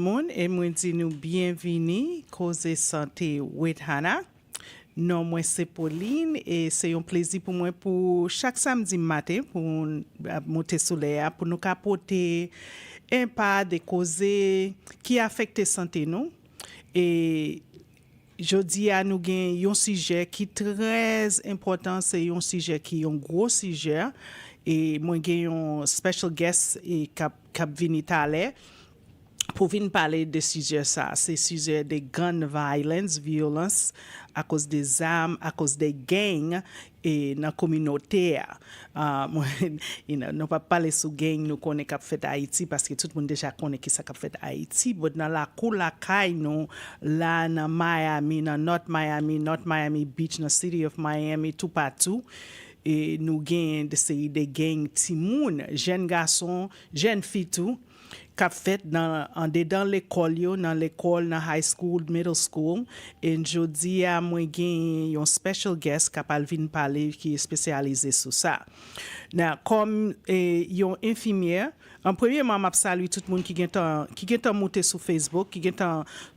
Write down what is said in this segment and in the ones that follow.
Moun et moi dis nous bienvenue cause santé with HANA. Non, moi c'est Pauline et c'est un plaisir pour moi pour chaque samedi matin pour monter sous l'air pour nous capoter un pas de causes qui affectent santé nous et jodi à nous gain un sujet qui très important, c'est un sujet qui est un gros sujet et moi gain un special guest et cap venir taler pour venir parler de sujet ça, c'est sujet de gun violence à cause des armes, à cause des gangs et dans la communauté. Nous pas parler sur gang, nous connaît qu'a fait Haïti parce que tout le monde déjà connaît qui ça qu'a fait Haïti, mais dans la cour la caille nous là dans Miami, dans North Miami Beach, dans City of Miami, tout partout. Et nous gagnons des gangs timoun, jeunes garçons, jeunes filles tout. Qu'a fait dans l'école dans high school, middle school et jodi a moi gen un special guest qui va venir parler qui est spécialisé sur ça. Now comme yon infirmière en premièrement m'a saluer tout le monde qui est monté sur Facebook, qui est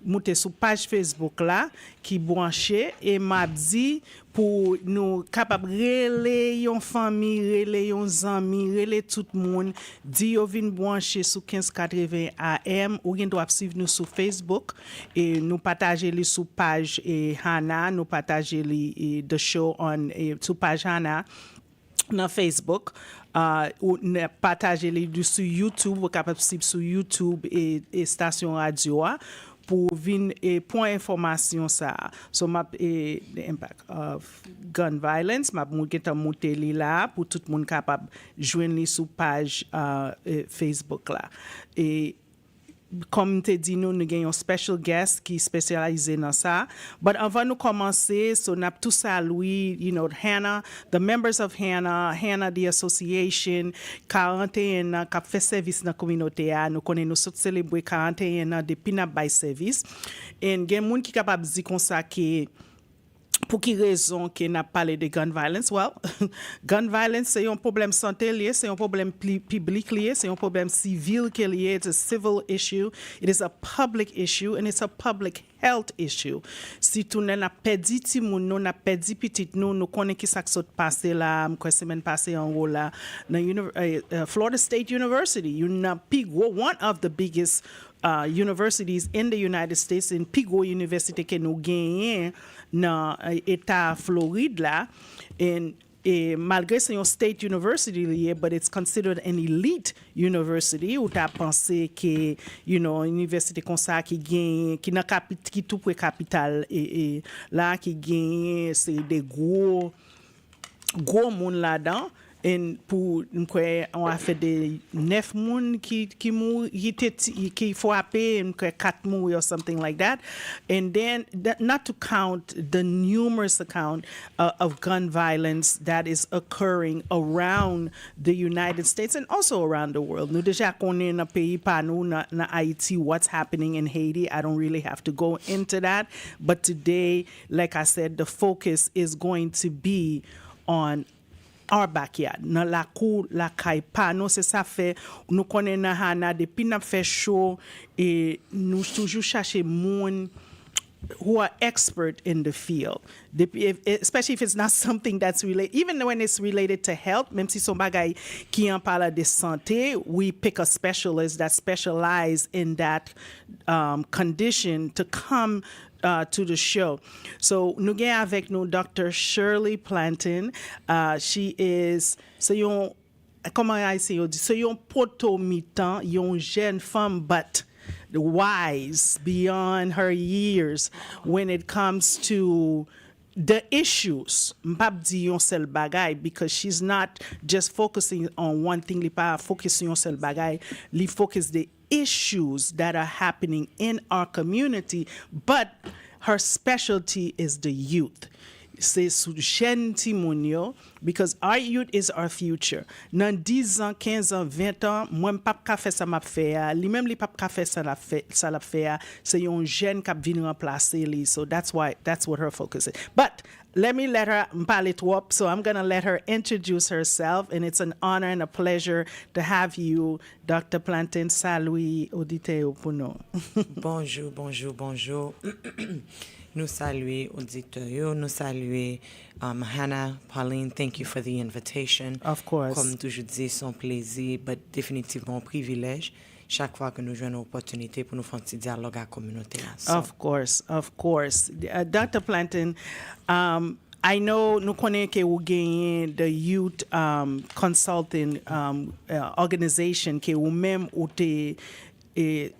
monté sur page Facebook là, qui branché et m'a dit pour nous capable relayer yon famille, relayer yon amis, relayer tout le monde, dit yo vinn brancher sur 1580 AM ou gen doit suivre nous sur Facebook et nous partager les sur page HANA, nous partager les the show on sur page HANA dans Facebook. Ou partager les sur YouTube, vous capable suivre sur YouTube et station radio pour venir et point information ça. So m'a the impact of gun violence, m'a monter là pour tout le monde capable joindre les sur page Facebook là. Et comme te dit nous avons un special guest qui est spécialisé dans ça. But avant de commencer, so n'a tout saluer, HANA, the members of HANA the association, 41 ans qui fait service dans la communauté, nous connaissons nous célébrer 41 ans de pin-up by service. Et il y a des gens qui sont capables de dire comme ça que pour quelle raison qu'on a parlé de gun violence? Well, gun violence, c'est un problème santé lié, c'est un problème public lié, c'est un problème civil qui est lié. It's a civil issue, it is a public issue, and it's a public health issue. Si tout n'a perdu ti moun, nous n'a perdu petit nous connaissons qui ça qui s'est passé là, quoi semaine passée en haut là, dans Florida State University, one of the biggest universities in the United States, in Pigo University que nous gagnons dans l'État Floride là, et malgré c'est une state university lié, but it's considered an elite university où t'as pensé que une université comme ça qui gagne qui tout pour capitale et là qui gagne c'est des gros monde là-dedans. Et pour on a fait des 9 moun qui frappé 4 moun or something like that, and then not to count the numerous account of gun violence that is occurring around the United States and also around the world. Nous déjà connaissons dans pays par nous na Haiti what's happening in Haiti. I don't really have to go into that, but today, like I said, the focus is going to be on our backyard, dans la cour, la caille pas, nous c'est ça fait, nous connaissons HANA depuis n'a fait chaud et nous toujours chercher moun who are expert in the field, especially if it's not something that's related, even when it's related to health, même si son bagay qui en parle de santé, we pick a specialist that specialize in that condition to come to the show. So, nous avons avec nous Dr. Shirley Planton. She is, comment I say, c'est une potomitan, une jeune femme, but wise beyond her years when it comes to the issues. M'pap di yon sel bagay because she's not just focusing on one thing, li pa focusing yon sel bagay, li focus the issues that are happening in our community, but her specialty is the youth. c'est sous jeune ti moun yo, because our youth is our future. Dans 10 ans, 15 ans, 20 ans, moi m'pa ka faire ça m'a fait, li même li pa ka faire ça la fait, c'est un jeune qui vient remplacer li. So that's what her focus is. But let me let her parler trop, so I'm going to let her introduce herself, and it's an honor and a pleasure to have you, Dr. Plantain. Salut, auditeur pour nous. Bonjour. Nous saluons auditeurs, nous saluons Hannah, Pauline, thank you for the invitation. Of course. Comme toujours dit, c'est un plaisir, but définitivement un privilège. Chaque fois que nous jouons une opportunité pour nous faire un dialogue à la communauté. So. Of course. Dr. Plantain, I know nous connaissons que vous gagnez the youth consulting organization que vous même ou te you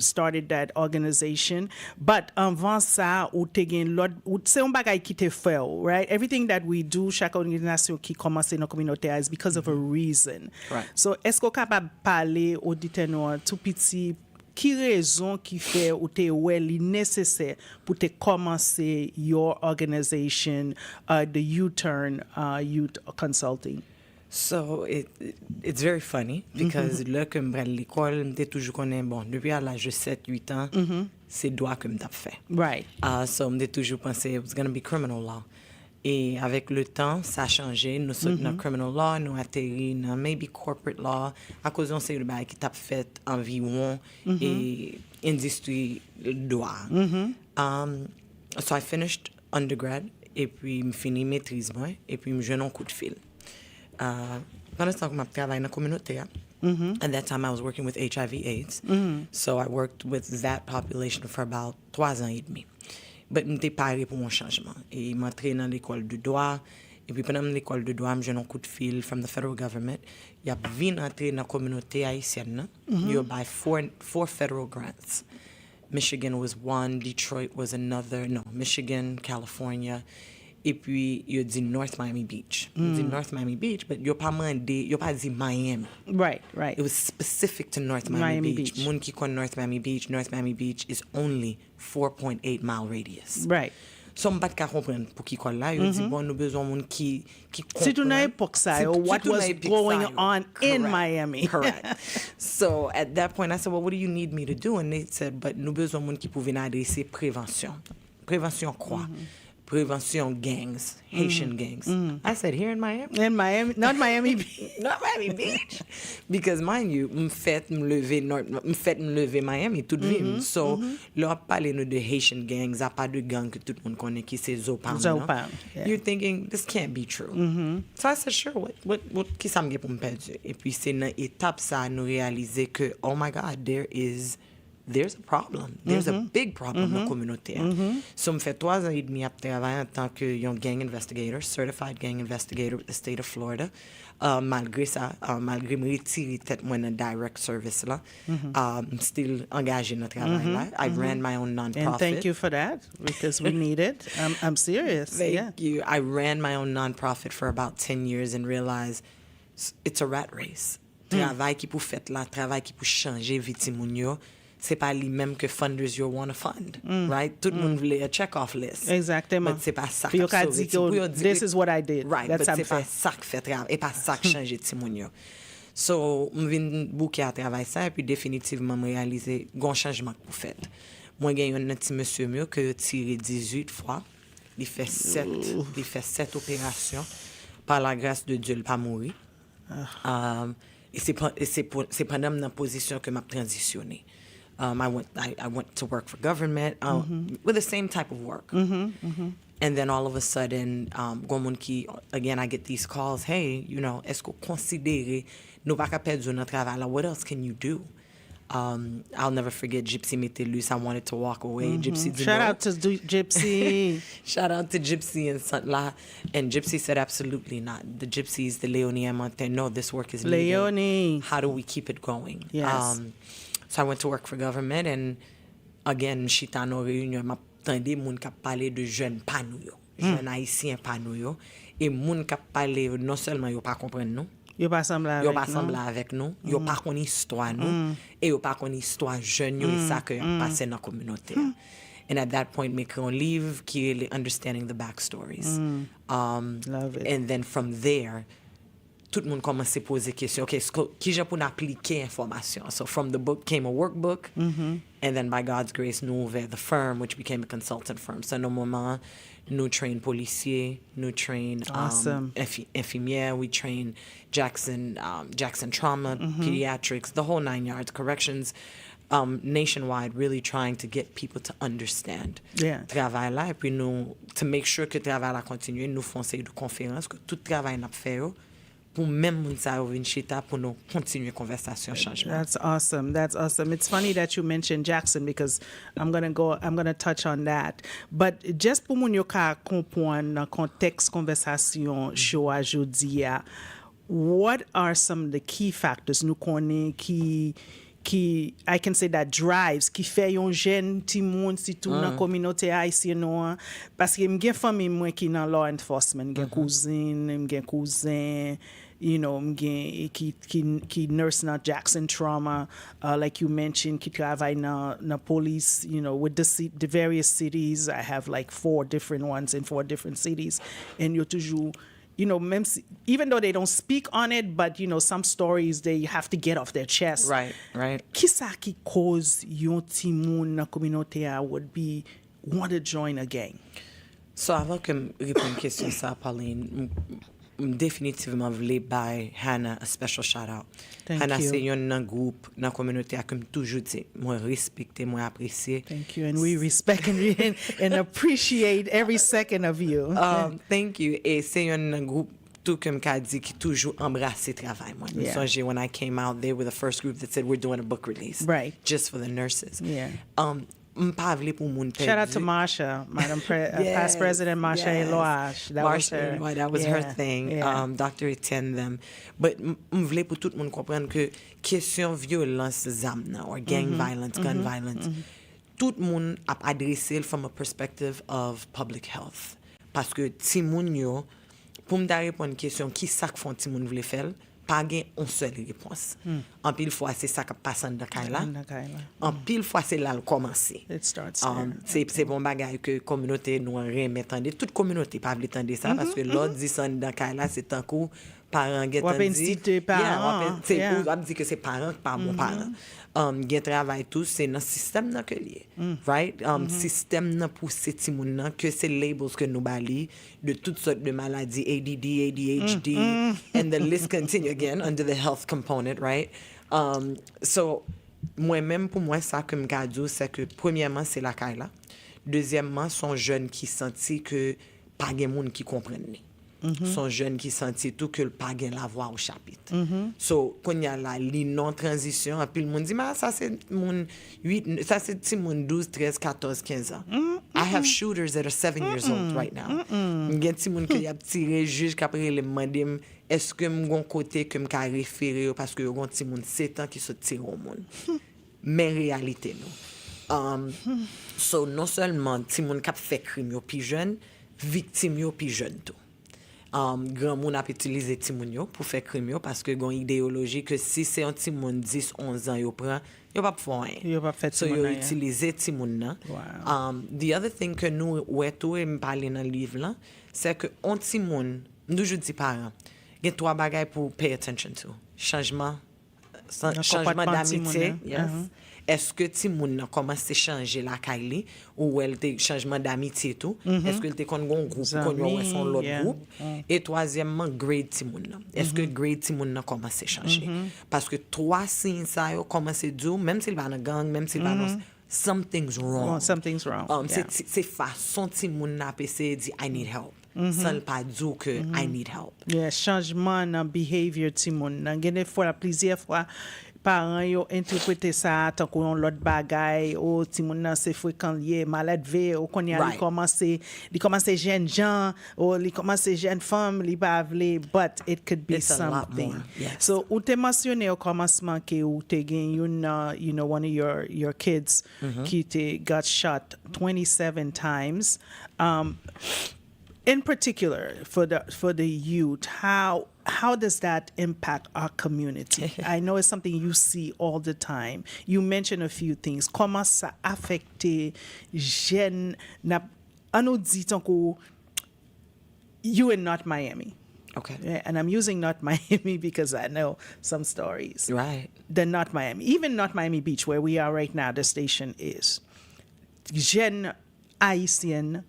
started that organization, but avant ça ou te gen lot c'est un bagay qui te fait, right? Everything that we do, chaque organisation qui commence dans la communauté is because of a reason. Right. So est-ce qu'on capable parler auditeur nous tout petit qui raison qui fait ou te li nécessaire pour te commencer your organization, the U-Turn Youth Consulting? So it's very funny because là que m'bral l'école, m'était toujours connait bon depuis à l'âge de 7-8 ans, c'est droit que m't'a fait. Right. So m'était toujours pensé it was going to be criminal law. Et avec le temps, ça a changé. Nous sommes dans criminal law, nous atterri dans maybe corporate law à cause on sait le bail qui t'a fait environ et industrie droit. So I finished undergrad et puis me fini maîtrise moi et puis me jeune un coup de fil. Pendant ce temps que je travaillais dans la communauté, at that time I was working with HIV/AIDS, so I worked with that population for about 3 ans et demi. But j'étais paré pour un changement. Et je m'entré dans l'école de droit. Et puis pendant l'école de droit, j'ai eu un coup de fil from the federal government. Il a venu entrer dans la communauté haïtienne. You by four federal grants. Michigan was one, Detroit was another. No, Michigan, California. Et puis, il a dit North Miami Beach. Il dit North Miami Beach, but il n'a pas dit Miami. Right. It was specific to North Miami Beach. Moun qui connaît North Miami Beach is only 4.8 mile radius. Right. So, je ne peux pas comprendre pour qui connaît là. Il dit, bon, nous besoin de moun qui comprend. C'est une époque ça, what was going on in Miami. Correct. So, at that point, I said, well, what do you need me to do? And they said, but nous besoin de moun qui pouvait adresser prévention. Prévention quoi? Prevention gangs, Haitian gangs. I said, here in Miami? In Miami, not Miami Beach. Not Miami Beach. Because mind you, m'fait m'lever Miami toute vie. So, là, parler de Haitian gangs, à pas de gang que tout le monde connaît qui c'est Zopam. Yeah. You're thinking, this can't be true. So I said, sure, what qui ça me pour me perdre? Et puis c'est dans étape ça nous réaliser que, oh my God, there's a problem. There's a big problem dans la communauté. So, je fais 3 ans et demi à travailler en tant que gang investigator, certified gang investigator with the state of Florida. Malgré ça, malgré me retirer tête moi dans direct service là, still engagé dans le travail là. I ran my own non-profit. And thank you for that because we need it. I'm serious. Thank you. I ran my own non-profit for about 10 years and realized it's a rat race. Travail qui pour faire là, travail qui pour changer victime c'est pas les mêmes que funders you want to fund, right? Tout le monde voulait a check-off list. Exactement. Mais c'est pas ça qui sauve. This is what I did. Right, but c'est pas ça qui fait travail, et pas ça qui change Timonio. So, je viens bouquer à travailler ça, et puis définitivement, je réaliser un changement pour faire. Moi, j'ai un petit monsieur mieux que tiré 18 fois. Il fait 7 opérations. Par la grâce de Dieu, il n'a pas mourir. Et c'est pendant la position que je suis transitionné. I went to work for government with the same type of work. And then all of a sudden, again, I get these calls, hey, est-ce que vous considérez, nous pas perdre notre travail, what else can you do? I'll never forget Gypsy mette loose. I wanted to walk away. Gypsy Shout out to Gypsy. Shout out to Gypsy and Gypsy said absolutely not. The Gypsies, the Leonie and Monte, no, this work is needed. Leonie. How do we keep it going? Yes. So I went to work for government and again, j'étais en réunion, m'attendais moun qui parlait de jeunes panouyo, jeunes haïtiens panouyo, et moun qui parlait non seulement yo pas comprendre nous, yo pas sembler avec nous, yo pas connait histoire nous, et yo pas connait histoire jeune yo et ça que passé dans la communauté. And at that point, make un livre qui est understanding the backstories. Love it. And then from there, tout le monde commence à poser questions. OK, qui j'ai pour appliquer information? So from the book came a workbook. And then by God's grace, nous ouvert the firm, which became a consultant firm. So no moment, nous train policiers, nous train Awesome. infirmières, we train Jackson trauma, pediatrics, the whole 9 yards, corrections, nationwide, really trying to get people to understand travail là. Et puis nous, to make sure que travail là continue, nous faisons une conférence, que tout travail n'a pas fait, pour même moun sa yo vin chita pour nous continuer conversation changement. That's awesome. That's awesome. It's funny that you mentioned Jackson because I'm gonna touch on that. But just pour moun yo ka comprendre dans contexte conversation show a jodi a, what are some of the key factors nous connaît qui I can say that drives qui fait yon jeune ti moun si tout dans communauté haïtienne nou parce que m'gen famille moi qui dans law enforcement m'gen cousine m'gen cousin you know m'gen qui nurse na Jackson trauma like you mentioned qui travaille na police you know with the various cities. I have like 4 different ones in 4 different cities and you're toujours you know, even though they don't speak on it, but, you know, some stories they have to get off their chest. Right. Qui sa ki cause yon ti moun na communauté a would be want to join a gang? So avant que me réponde question ça, Pauline, définitivement voulais by HANA a special shout out. Thank HANA you. c'est yon groupe dans communauté comme toujours dit, moi respecter, moi apprécier. Thank you, and we respect and appreciate every second of you. Thank you. Et c'est un groupe tout comme qu'a dit qui toujours embrassé travail. Moi, Yeah. so when I came out, they were the first group that said we're doing a book release, Right. just for the nurses. Yeah. M'pa vle pour moun Shout out to Marsha, Madam Past President Marsha Eloash. That was her. That was her thing. Yeah. Dr. Etienne them. But m'vle pour tout moun comprendre que question violence zamna or gang violence, gun violence, tout moun ap adressé from a perspective of public health. Parce que ti moun yo, pour m'da répondre question qui ça que font ti moun vle faire, pas gen une seule réponse. En pile fois c'est ça qui passe en dakay là. En pile fois c'est là le commencer. It starts there. C'est bon bagay que communauté nous remet tande. Toute communauté pas vle tande ça parce que l'autre dit ça en dakay là c'est un coup parents get Ou inciter parents. c'est on dit que c'est parents pas mon parent. Gen travail tout c'est dans système nan que lié. Right? Système nan pousser ti moun nan que c'est labels que nous bali de toutes sortes de maladies ADD, ADHD and the list continue again under the health component, right? So moi-même pour moi ça que m'ka dire c'est que premièrement c'est la caille là. Deuxièmement sont jeunes qui senti que pas gen moun qui comprennent. Sont jeunes qui sentent tout que le pas gain la voix au chapitre. So quand il y a la non transition puis le monde dit mais ça c'est mon 8 ça c'est ti moun 12 13 14 15 ans. I have shooters that are 7 years old right now. M'gen ti moun qui a tiré juge qu'après les mandem est-ce que m'gon côté que m'ka référer parce que gon ti moun 7 ans qui se tire au monde. Mais réalité non. So non seulement ti moun k'ap fait crime yo pi jeune, victime yo pi jeune tout. Grand moun ap utiliser ti moun yo pour faire crime yo parce que gon idéologie que si c'est un ti moun 10 11 ans yo prend yo pas faire rien. Yo pas fait so yo utiliser ti moun nan. Wow. The other thing que nous ouais tout et me parler dans livre là, c'est que on ti moun, nous je dis parents, il y a 3 bagages pour pay attention to. Changement d'amitié, yes. Est-ce que ti moun nan commence à changer la kaili ou elle te changement d'amitié tout? Est-ce que te kon gon groupe kon yo son l'autre groupe? Et troisièmement grade ti moun nan. Est-ce que grade ti moun nan commence à changer? Parce que 3 signes ça yo commence à dire même s'il va dans gang, même s'il va dans something's wrong. Something's wrong. C'est façon ti moun nan essayer dit I need help. Sans pas dire que I need help. Yeah, changement dans behavior ti moun nan. Gen des fois plusieurs fois parents yo interpréter ça tant qu'on l'autre bagaille ou ti moun nan c'est fréquent lié malade ve ou qu'on y a li commencer jeune gens ou li commencer jeune femme li pas vle but it could be something. Yes. So ou te mentionné au commencement que ou te gen you know one of your kids qui te got shot 27 times. In particular for the youth, how how does that impact our community? I know it's something you see all the time. You mentioned a few things. Comment ça affecte jeunes on dit tanko you in North Miami. Okay. Yeah, and I'm using North Miami because I know some stories. Right. The North Miami, even North Miami Beach, where we are right now, the station is. Jeune Haitian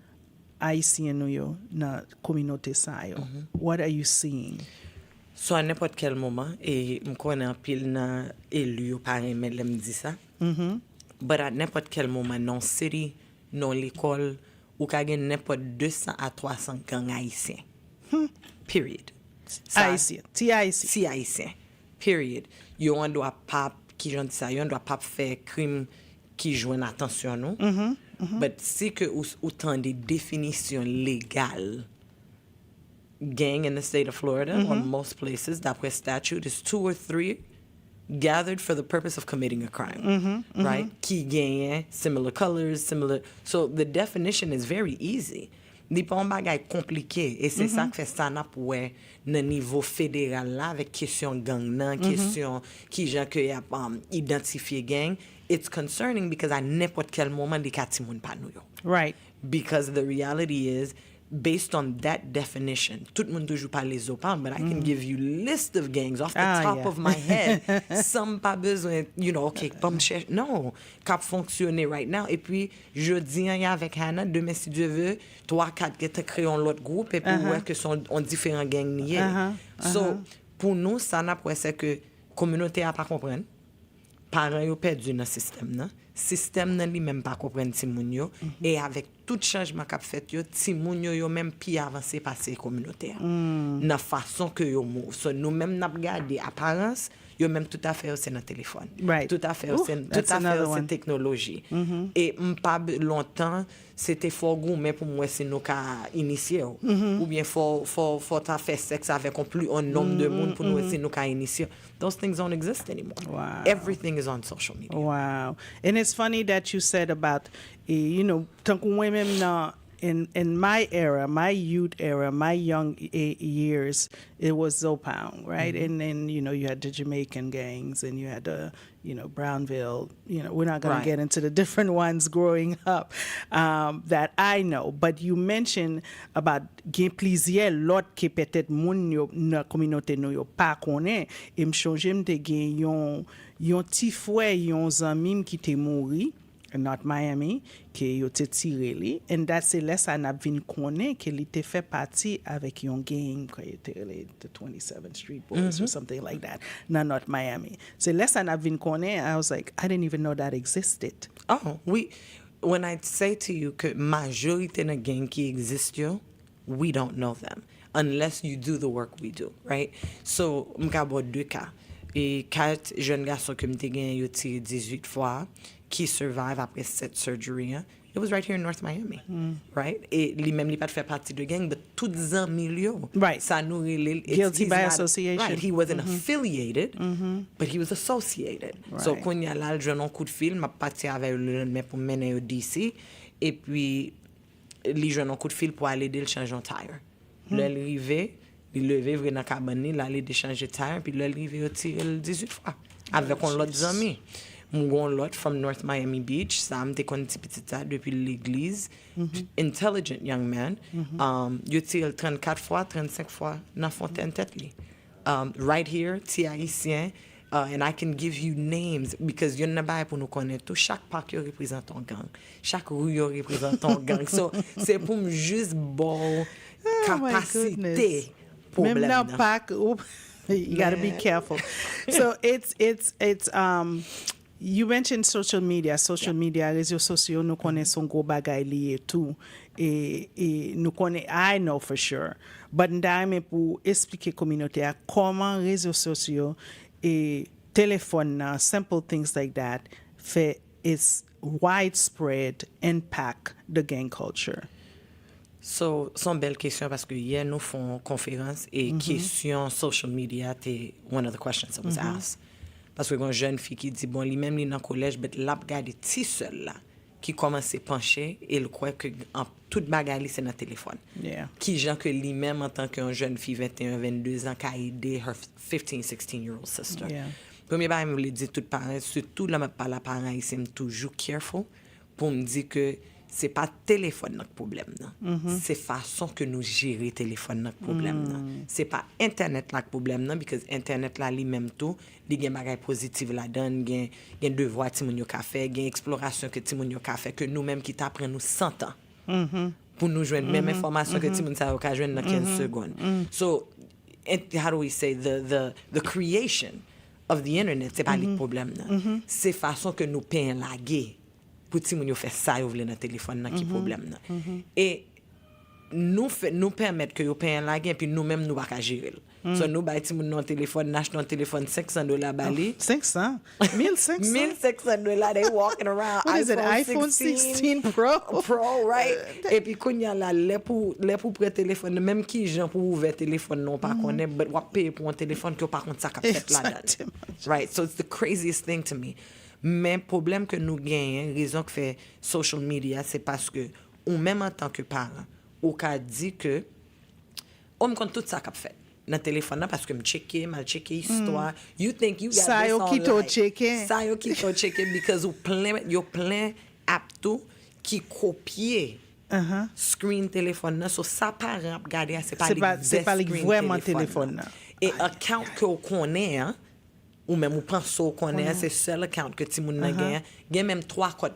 yo na communauté sa yo. What are you seeing? So, à n'importe quel moment, et je connais pile na élu yo pa reme lem di ça. But à n'importe quel moment, dans city, dans l'école, ou ka gen n'importe 200 à 300 gang haïtiens. Period. Haïtien, ti Haïtien. Si haïtien. Period. Yo an doit pas, qui j'en dis ça, yo an doit pas faire crime qui joue attention nous. But si que autant de définitions légales gang in the state of Florida, or most places, d'après statute, is 2 or 3 gathered for the purpose of committing a crime, right? Qui gagne, similar colors, similar. So the definition is very easy. Li pa un bagay compliqué. Et c'est ça que fait ça n'a pour nan niveau fédéral là, avec question gang nan, question qui gens que y a identifié gang. It's concerning because à n'importe quel moment, li ka ti moun pa nou yo. Right. Because the reality is, based on that definition, tout le monde toujours parle les opans, but I can give you list of gangs off the top of my head. Some pas besoin, okay, pas me chercher. Non, cap fonctionner right now. Et puis, jeudi, avec HANA, demain, si Dieu veut, 3-4 qui te créent l'autre groupe, et puis, ouais, que sont en différents gangs niés. So, pour nous, ça n'a pas c'est que communauté a pas comprendre. Parents yo perdu dans système nan. Système nan li même pas comprendre ti moun yo et avec tout changement qu'a fait yo ti moun yo même pi avancé passer communautaire. Dans façon que yo move. So nous même n'a regarder apparence, yo même tout à fait c'est dans téléphone. Right. Tout à fait c'est technologie. Et pas longtemps c'était fort gourmet pour moi si nous ka initier ou bien faut ta faire sexe avec un nombre de monde pour nous si nous ka initier. Those things don't exist anymore. Wow. Everything is on social media. Wow. And it's funny that you said about, tankou women na in my era, my youth era, my young years, it was Zopound, right? And then, you had the Jamaican gangs and you had the, Brownville, we're not going to get into the different ones growing up that I know. But you mentioned about gen plusieurs l'autre qui peut-être moun yo na communauté nou yo pa konnen, et m'chonge m'te gen yon ti fwe yon zanmim qui te mouri North Miami, que yo te tire li, and that c'est là ça n'a vin konnen que li te fait partie avec yon gang que te the 27th Street Boys or something like that, na North Miami. C'est là ça n'a vin konnen, I was like, I didn't even know that existed. Oh, when I say to you que majorité na gang qui existe yo, we don't know them unless you do the work we do, right? So, m'ka bo 2 cas. Et 4 jeunes garçons que m'te gen yo tiré 18 fois qui survive après cette surgery. It was right here in North Miami, right? Et li même li pas fait partie de gang, but tout amis yo. Right. Ça nous guilty by association. Right. He wasn't affiliated, but he was associated. Right. So quand y a là, je un coup de fil, m'a parti avec le mais pour mener au DC, et puis li je un coup de fil pour aller aider le changer un tire. L'arrivée, il levé vrai dans cabane, là aller changer tire, puis l'arrivée au tir 18 fois avec un l'autre ami. M'gon lot from North Miami Beach, Sam te kon ti petit ça depuis l'église. Intelligent young man. Yo tire 34 fois, 35 fois dans fontaine tête li. Right here, ti haïtien, and I can give you names because yon n'a pas pour nous connaître tout. Chaque parc yo représente un gang. Chaque rue yo représente un gang. So c'est pour me juste bon capacité. Même dans parc, you got to be careful. So it's you mentioned social media. Social media, réseaux sociaux, nous connaissons gros bagay lié tout. Et nous connaissons, I know for sure. But ndame pour expliquer communauté à comment réseaux sociaux et téléphone, simple things like that, fait its widespread impact the gang culture. So, c'est une belle question parce que hier nous font conférence et question social media était one of the questions that was asked. Parce que une jeune fille qui dit bon, lui même li dans collège, mais l'a regardé ti seul là qui commence à pencher et il croit que toute bagarre c'est dans le téléphone. Yeah. Qui gens que lui-même en tant qu'une jeune fille 21, 22 ans qui a aidé her 15, 16-year-old sister. Yeah. Premier bail, je voulais dire tout parents, surtout là, je parle à parents ici, je toujours careful pour me dire que c'est pas téléphone notre problème non. C'est façon que nous gérer téléphone notre problème non. C'est pas internet là problème non because internet là lui-même tout, il y a des bagages positifs là-dedans, il y a devoir ti moun yo ka fait, il y a exploration que ti moun yo ka fait que nous-mêmes qui t'apprend nous 100 ans. Pour nous joindre même information que ti moun sa yo ka joindre dans 15 secondes. So how do we say the creation of the internet c'est pas le problème non. C'est façon que nous payons la guerre pour ti moun yo fait ça yo vle dans téléphone nan qui problème nan. Et nous permettre que yo paye la gain puis nous-mêmes nous pas ka gérer. So nous ba ti moun nan téléphone n'achète un téléphone $500 balé. 500 1500 $1,600 they walking around. What is it, iPhone 16 Pro? Pro, right? Et puis quand y a là les pour prendre téléphone même qui gens pour ouvrir téléphone non pas connaît but what pay pour un téléphone que pas contre ça qu'a fait là-dedans. Right? So it's the craziest thing to me. Mais problème que nous gagnons, raison que fait social media, c'est parce que ou même en tant que parent, ou qu'a dit que on me compte tout ça qu'a fait dans téléphone là parce que me checker histoire. You think you got ça this yo on kito like, checker. ça yo kito checker because you plein app tout qui copier screen téléphone là so ça parent regarder c'est pas vraiment téléphone là. Et account que on connaît hein, ou même ou pense qu'on est c'est seul account que ti moun nan gen même 3 ou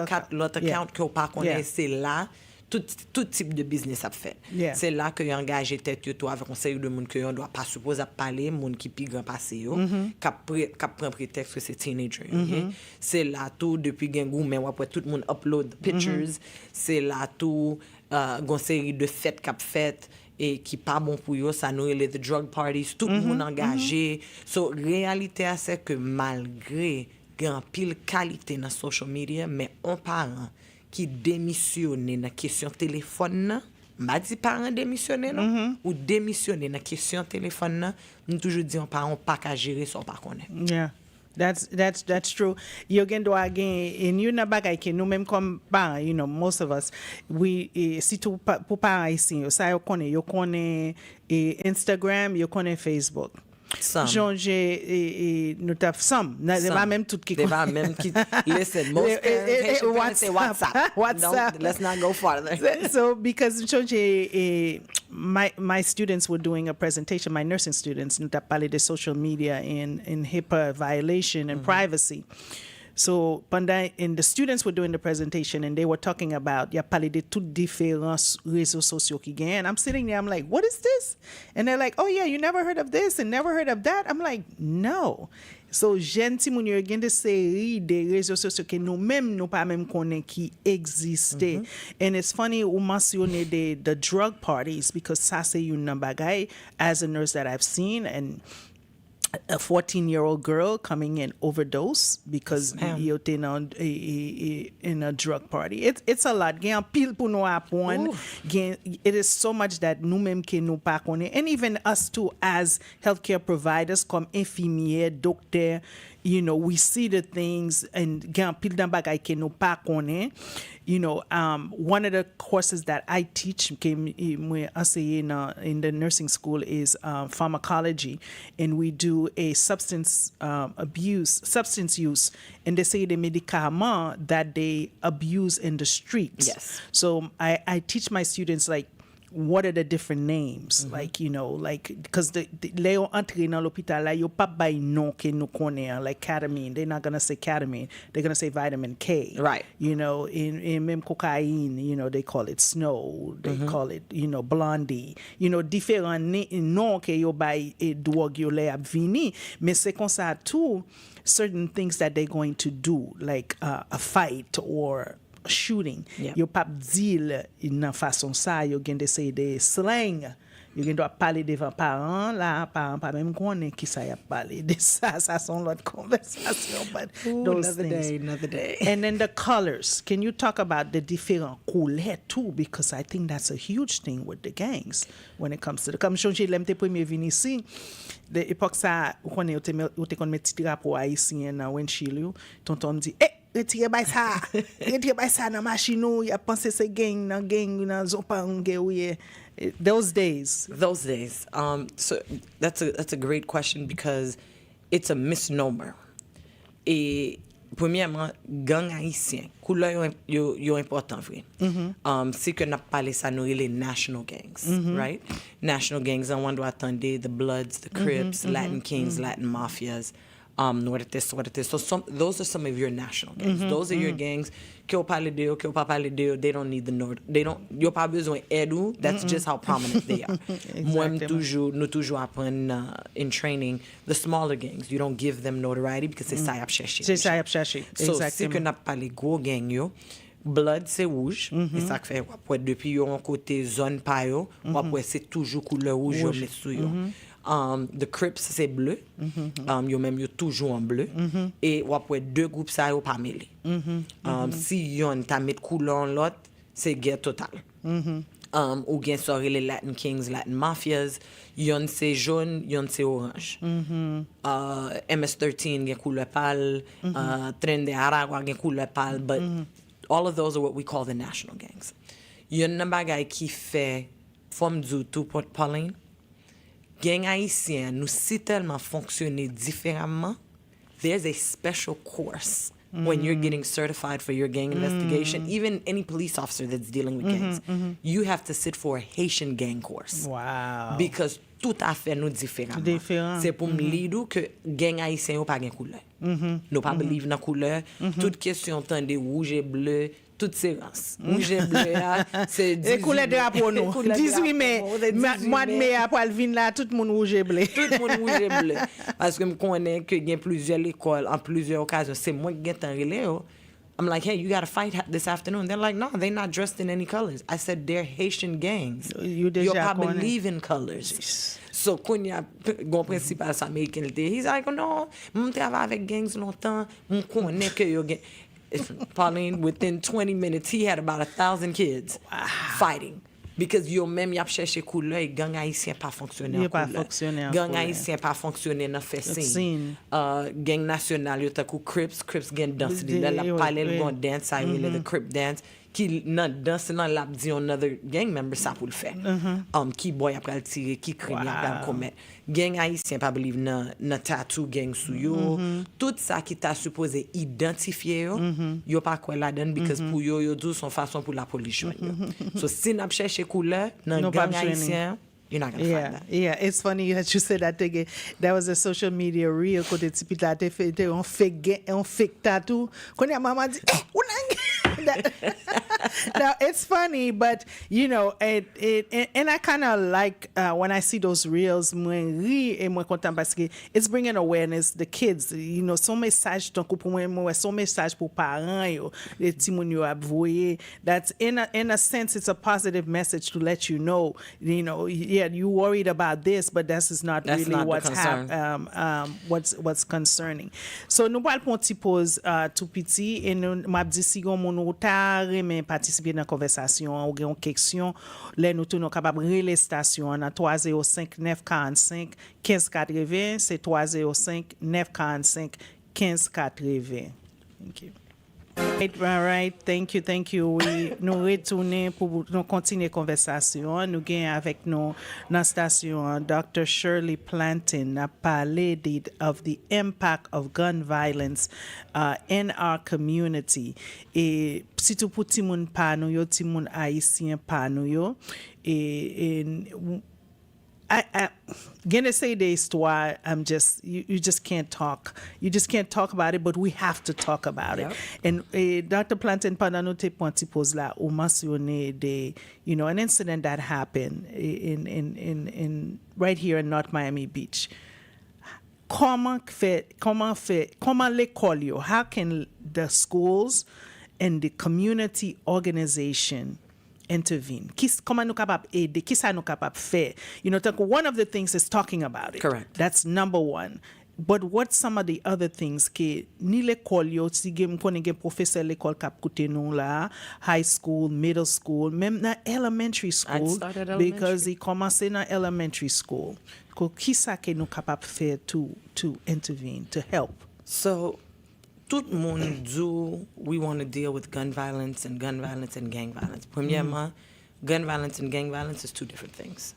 4 l'autre account que pas connaît c'est là tout type de business a fait. C'est là que y engagé tête yo avec conseil de monde que on doit pas supposer parler monde qui pi grand passé yo qui prend prétexte que c'est teenager. C'est là tout depuis gen goût mais après tout le monde upload pictures, c'est là tout gon série de fêtes qu'a fait et qui pas bon pour eux, ça nous les drug parties, tout le monde engagé. So réalité c'est que malgré grand pile qualité dans social media, mais on parent qui démissionne dans question téléphone, m'a dit parents démissionner non ou démissionner dans question téléphone, nous toujours dit on parent pas qu'à gérer ça pas connaît. Yeah. That's true. You again do again in you na bagay ke nous même comme parents, you know, most of us we si tout pour parents ici, ça yo connaît Instagram, yo connaît Facebook. J'ai nous t'a some, pas même tout qui pas même qui listen most parents say WhatsApp. No, let's not go farther. So because my students were doing a presentation, my nursing students, nous t'a parlé de social media in HIPAA violation and privacy. So, and the students were doing the presentation and they were talking about, y'a parlé de toutes différents réseaux sociaux qui gagnent. I'm sitting there, I'm like, what is this? And they're like, oh yeah, you never heard of this and never heard of that? I'm like, no. So, gentil moun yo gen de série de réseaux sociaux que nous-mêmes nous pas même connaît qui existaient. And it's funny ou mentionner the drug parties because ça c'est une bagay as a nurse that I've seen and a 14-year-old girl coming in overdose because you in a drug party. It's a lot. Gen pile pour nous apprendre. It is so much that nous même que nous pas connaît. And even us too as healthcare providers comme infirmière, docteur, you know, we see the things and gen pile dans bagay que nous pas connaît. You know, one of the courses that I teach in the nursing school is pharmacology, and we do a substance use, and they say the medicament that they abuse in the streets. Yes. So I teach my students like, what are the different names? Like, you know, like, because les entré dans l'hôpital, là, yo pas bay non que nous connaît, like ketamine. They're not going to say ketamine. They're going to say vitamin K. Right. You know, in même cocaine, you know, they call it snow. They call it, you know, blondie. You know, différents noms que yo bay drogue yo lè ap vini. Mais c'est comme ça tout, certain things that they're going to do, like a fight or shooting. Yo pap deal in façon ça, yo gen de say de slang. Yo gen doit parler devant parents là, parents pas même connaît qui ça y a parlé de ça sont l'autre conversation, but those things. Another day. And then the colors. Can you talk about the different couleurs too? Because I think that's a huge thing with the gangs when it comes to the. Comme j'ai l'aimé premier vini ici, de époque ça, on connaît ou te kon met petit drapeau haïtien dans windshield, tonton me dit, retire bay ça dans machine ou y a pensé c'est gang nan zopa ouye. Those days. So that's a great question because it's a misnomer. Et premièrement, gang haïtien, couleur yo important vrai. C'est que n'a parlé ça nous les national gangs, right? National gangs, on doit attendre the Bloods, the Crips, Latin Kings, Latin Mafias. Nortes. So those are some of your national gangs. Those are your gangs. Que ou parle de yo, they don't need the Nord. They don't. Yo pas besoin aide. That's just how prominent they are. Moi, nous toujours apprendre in training the smaller gangs. You don't give them notoriety because c'est ça y a cherché. C'est ça y a cherché. So si que n'a pas les gros gangs yo, Blood c'est rouge. Et ça fait après depuis yo en côté zone pa yo, après c'est toujours couleur rouge yo met sou yo. The Crips c'est bleu. Yo même yo toujours en bleu. Et après deux groupes ça yo pas mêlé. Si yon ta met couleur en l'autre, c'est guerre totale. Ou bien sorry les Latin Kings, Latin Mafias, yon c'est jaune, yon c'est orange. MS-13 gen couleur pâle, Tren de Aragua gen couleur pâle, but all of those are what we call the national gangs. Yon nan bagay ki fait fòm djou tout Pauline. Gang haïtien nous si tellement fonctionner différemment. There's a special course when you're getting certified for your gang investigation. Even any police officer that's dealing with gangs, you have to sit for a Haitian gang course. Wow. Because tout à fait nous différemment. C'est pour me dire que gang haïtien ou pas gen couleur. Nous pas believe dans couleur. Toute question tant de rouge et bleu. Toutes ces races. Rouge et bleu, c'est 18 mai. Couleur de drapeau nous. 18 mai. Mois de mai après le vin là, tout le monde rouge et bleu. Tout le monde rouge et bleu. Parce que je connais que il y a plusieurs écoles, en plusieurs occasions, c'est moi qui ai un relais. I'm like, hey, you got to fight this afternoon. They're like, no, they're not dressed in any colors. I said, they're Haitian gangs. You pas believe in colors. So, quand il y a un principal américain, he's like, oh, non, je travaille avec gangs longtemps, je connais que yo gang. Pauline, within 20 minutes, he had about 1,000 kids fighting. Because yo même y a cherché couleur et gang haïtien pas fonctionner en couleur. Gang haïtien pas fonctionner dans fait scene. Gang national yo takou Crips gang dance. La parler le bon dance, I really the Crip dance. Qui nan danse nan lap di another gang member ça pour le faire. Qui boy après le tirer, qui crime après commettre. Gang haïtien pas believe nan tattoo gang sou yo. Tout ça qui t'a supposé identifier yo pas quoi la donne because pour yo dou son façon pour la police joindre yo. So si n'a chercher couleur nan gang haïtien, you're not going to find that. Yeah, it's funny that you said that again. That was a social media reel côté tipi là te fait un fake tattoo. Quand ya maman dit now it's funny, but you know, and I kind of like when I see those reels. It's bringing awareness. The kids, you know, son message ton coup pour moi, son message pour parents yo, les timoun yo abvoyer. That's in a sense, it's a positive message to let you know, yeah, you worried about this, but this is not really not what's concerning. So nous parlons pour petit pause tout petit et nous m'a dit si gon moun ou ta remen participer dans conversation ou gen question, les nous tous capable relais station à 305 945 1580, c'est 305 945 1580. Thank you. Right. Thank you. Oui, nous retourner pour nous continuer conversation. Nous gagnons avec nous dans station Dr. Shirley Plantin a parlé of the impact of gun violence in our community. Et si tout pour timoun pa nou yo, timoun haïtien pa nou yo, I gonna say the histoire. You just can't talk. You just can't talk about it, but we have to talk about it. And Dr. Plantin pendant nous te pointi pose là, ou mentionné an incident that happened in right here in North Miami Beach. Comment l'école yo? How can the schools and the community organization intervene? Comment nous capable aider? Qui ça nous capable faire? One of the things is talking about it. Correct. That's number one. But what's some of the other things que ni l'école yo si gen konnen gen professeur l'école k'ap koute nou la, high school, middle school, même na elementary school, because he commencé na elementary school. Qui ça que nous capable faire to intervene, to help? So tout le monde dit we want to deal with gun violence and gang violence. Premièrement, gun violence and gang violence is two different things.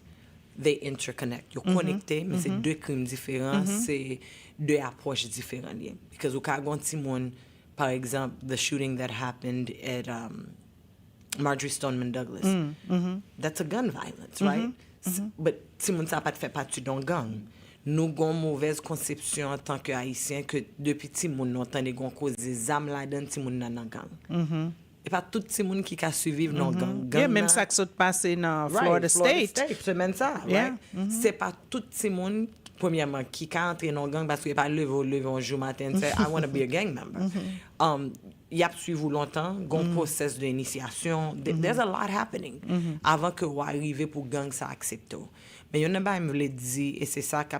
They interconnect. You're connected, mais c'est deux crimes différents, c'est deux approches différentes. Because au cas où par exemple, the shooting that happened at Marjorie Stoneman Douglas, that's a gun violence, right? But Simon ça pas fait partie d'un gang. Nous avons une mauvaise conception en tant que Haïtiens que depuis petit monde nous entendons qu'on cause des âmes là-dedans petit monde dans gang. Et pas tout petit monde qui a suivi dans gang. Yeah, même ça qui s'est passé dans Florida State. C'est même ça, Yeah. right? C'est pas tout petit monde premièrement qui a entré dans gang parce qu'il pas levé un jour matin et say I want to be a gang member. Il y a suivi longtemps, un process d'initiation. There's a lot happening avant que vous arriviez pour gang ça accepte. Mais il y en a pas me voulait dire et c'est ça qui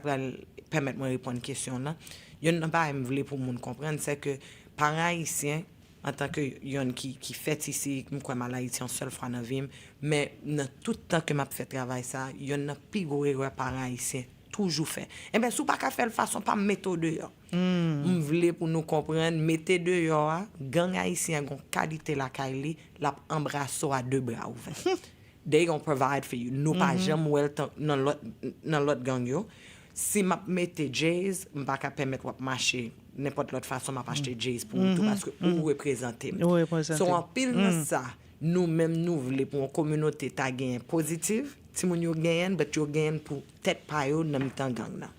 permettre moi répondre question là. Il y en a pas me voulait pour monde comprendre c'est que parents haïtiens en tant que yon qui fait ici comme mal haïtien seul fois dans vie mais dans tout temps que m'a fait travail ça il y en a plus gros erreur parents haïtiens toujours fait. Eh ben sou pas ka faire façon pas méthode dehors. On voulait pour nous comprendre mettez dehors gang haïtien gon qualité la kaili la embrasse à deux bras ouverts. They gonna provide for you. Nous pas jamais well dans l'autre gang yo. Si m'a mette Jays, m'pas ka permettre de marcher n'importe l'autre façon m'a acheter Jays pour tout parce que pour représenter. So en pile dans ça, nous même nous voulons pour une communauté ta gain positive, si moun yo gagne but yo gagne pour tête pa yo dans mi-temps gang là.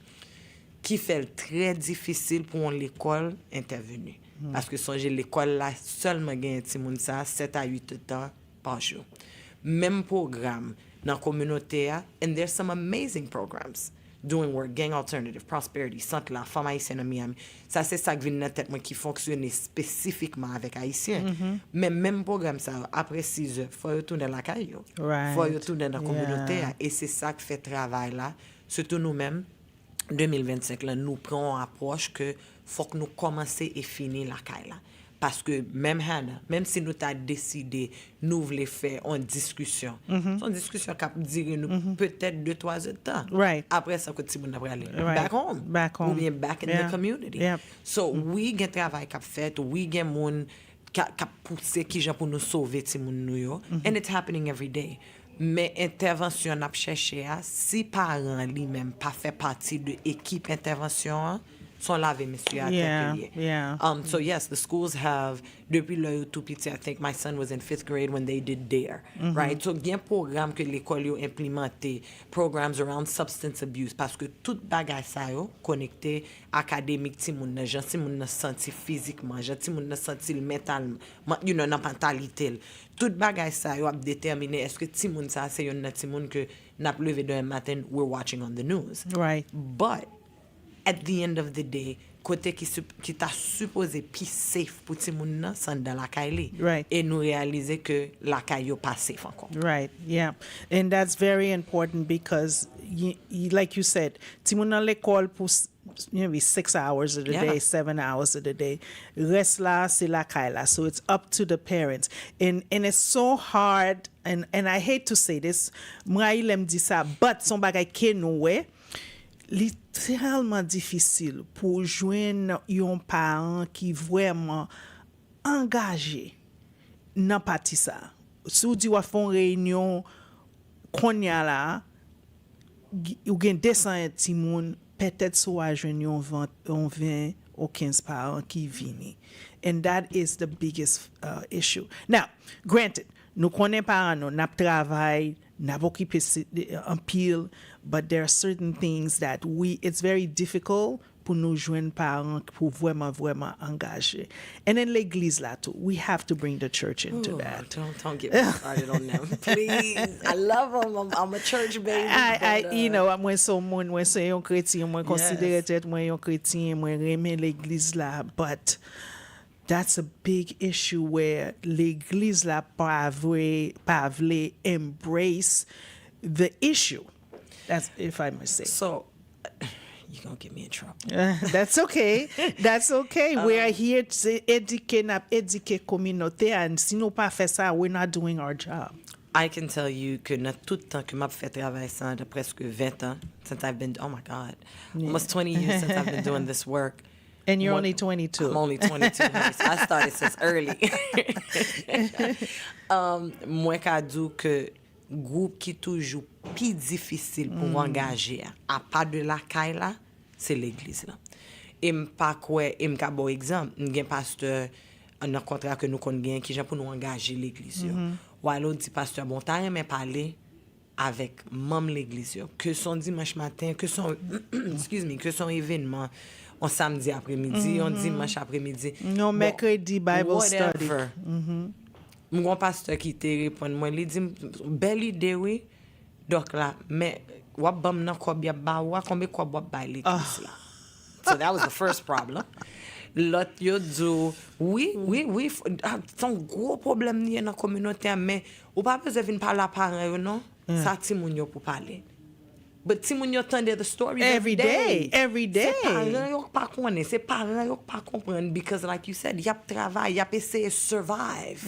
Qui fait très difficile pour l'école intervenir parce que songez l'école là seulement gagne ti moun ça 7 à 8 temps par jour. Même programme dans la communauté and there's some amazing programs doing work gang alternative prosperity centre la femme haïtienne à Miami ça c'est ça qui vient dans tête moi qui fonctionne spécifiquement avec haïtiens mais même programme ça après 6 heures faut retourner dans la caillou faut retourner dans la communauté et c'est ça qui fait travail là surtout nous-mêmes 2025 là nous prenons approche que faut que nous commencer et finir la caille là. Parce que même HANA, même si nous t'as décidé, nous voulons faire une discussion. C'est une discussion qui durer nous peut-être 2-3 heures de temps. Right. Après ça, quand nous allons aller Right. back home. Ou bien back in the community. Yep. So, we get travail qui fait, we get moun qui poussé qui gens pour nous sauver ti moun nou yo. And it's happening every day. Mais intervention n'a cherché si parents lui-même pas fait partie de l'équipe intervention sont lavé monsieur à Yeah. So yes, the schools have depuis le tout petit. I think my son was in 5th grade when they did DARE, right? So il y a un programme que l'école yo implémenté, programs around substance abuse parce que tout bagay ça yo connecté académique ti moun nan, ti moun nan senti physiquement, ti moun nan senti mentalement, you know, nan mentalité. Tout bagay ça yo a déterminer est-ce que ti moun ça c'est yon nan ti moun que n'a levé demain matin we're watching on the news. Right. But at the end of the day, côté qui t'a supposé plus safe pour ti moun nan, c'est dans la caille. Right. Et nous réaliser que la caille yo pas safe encore. Right, yeah. And that's very important because, like you said, ti moun nan l'école pour maybe 6 hours of the day, 7 hours of the day. Rest la, c'est la kaila. So it's up to the parents. And it's so hard, and I hate to say this, mwa ilem di sa, but son bagay ke nou we, littéralement difficile pour joindre un parent qui vraiment engagé dans parti ça. Si vous dites ou font réunion konya la ou gen 200 ti moun peut-être soit joindre on 20 ou 15 parents qui viennent. And that is the biggest issue. Now, granted, nous connaissons parents, nous n'ap travail, n'ap occupé en pile, but there are certain things that it's very difficult pour nous joindre parents pour vraiment engager. And then l'église là too, we have to bring the church into that. Don't get me started on them, please. I love them. I'm a church baby. You know, moi so yon chrétien, moi considère tête moi yon chrétien, moi aimer l'église là, but that's a big issue where l'église là pas vle embrace the issue. That's if I must say. So you're going to get me in trouble. That's okay. That's okay. We are here to educate communauté, and si nous pas fait ça, we're not doing our job. I can tell you que dans tout le temps que m'a fait travailler ça de presque 20 ans, since I've been, oh my God, almost 20 years since I've been doing this work, And you're only 22. I'm only 22. Honey, so I started since early. Moi ka dou que groupe qui toujours plus difficile pour engager à part de la caille là, c'est l'église là. Et m'pa quoi, et m'ka bon exemple, m'gen pasteur un contrat que nous kon gen qui pour nous engager l'église yo. Ou alors dit pasteur bon t'as rien parler avec membre l'église yo, que son dimanche matin, que son que son événement on samedi après-midi, on dimanche après-midi. Non, mercredi Bible study. Mon grand pasteur qui te répond moi, il dit belle idée oui. Donc là, mais wa bam nan ko bia ba wa combien ko ba ba l'église là. So that was the first problem. L'autre yo dit oui, c'est un gros problème ni dans la communauté mais ou pas besoin venir parler à parents non. Ça ti moun yo pour parler. But ti moun yo tande the story every day. C'est parents yo pas connaît, c'est parents yo pas comprendre because like you said, y a travail, y a essayer survive.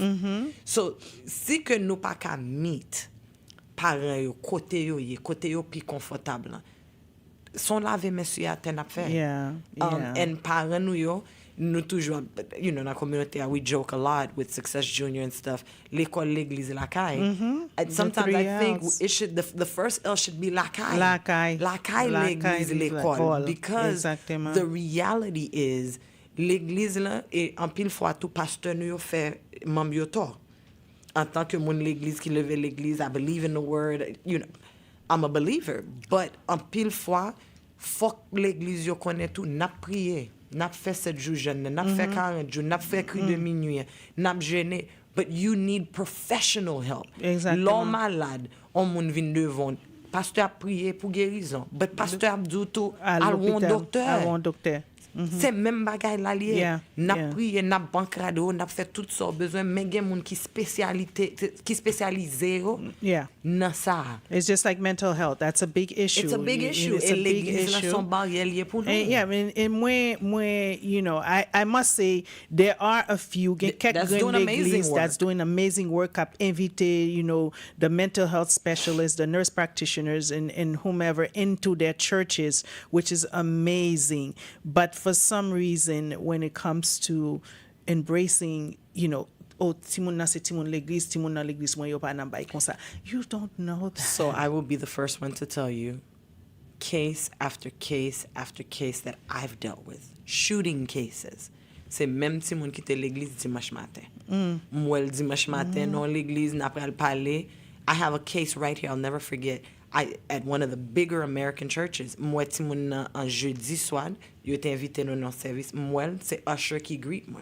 So si que nous pas ka meet parents yo côté yo plus confortable. Son lave monsieur a ten affaire. Yeah. And parents nous toujours, you know, dans la communauté, we joke a lot with Success Junior and stuff. L'école, l'église, la caille. And sometimes I think it should, the first L should be la caille. La caille. La caille, l'église, l'école. Because the reality is, l'église là, et en pile fois, tout pasteur nous fait membre yo tort. En tant que mon l'église qui lève l'église, I believe in the word, you know, I'm a believer. But en pile fois, faut que l'église yo connaît tout, n'a prié. N'a fait 7 jours jeûne, n'a fait 40 jours, n'a fait cri de minuit, n'a jeûné. But you need professional help. Exactement. L'homme malade, on moun vin devant. Pasteur a prié pour guérison. But pasteur a dit tout, à un docteur. C'est même bagaille là lié. N'a prié, n'a bancrado, n'a fait tout ça besoin mais gen moun qui spécialisé dans ça. It's just like mental health. That's a big issue. It's a big issue. It's a big issue. Son barrière lié pour nous. Yeah, and moi, you know, I must say there are a few that's doing amazing work. That's doing amazing work. I've invited, you know, the mental health specialists, the nurse practitioners, and whomever into their churches, which is amazing. But for some reason, when it comes to embracing, you know, oh, Timon na se Timon l'église, Timon na l'église, moi yo pa nan bay kon sa. You don't know that. So I will be the first one to tell you, case after case after case that I've dealt with, shooting cases. C'est même Timon qui était l'église dimanche matin. Moi le dimanche matin dans l'église n'a pas parler. I have a case right here, I'll never forget. At one of the bigger American churches, moi Timon un jeudi soir, yo été invité dans notre service. Moi c'est usher qui greet moi.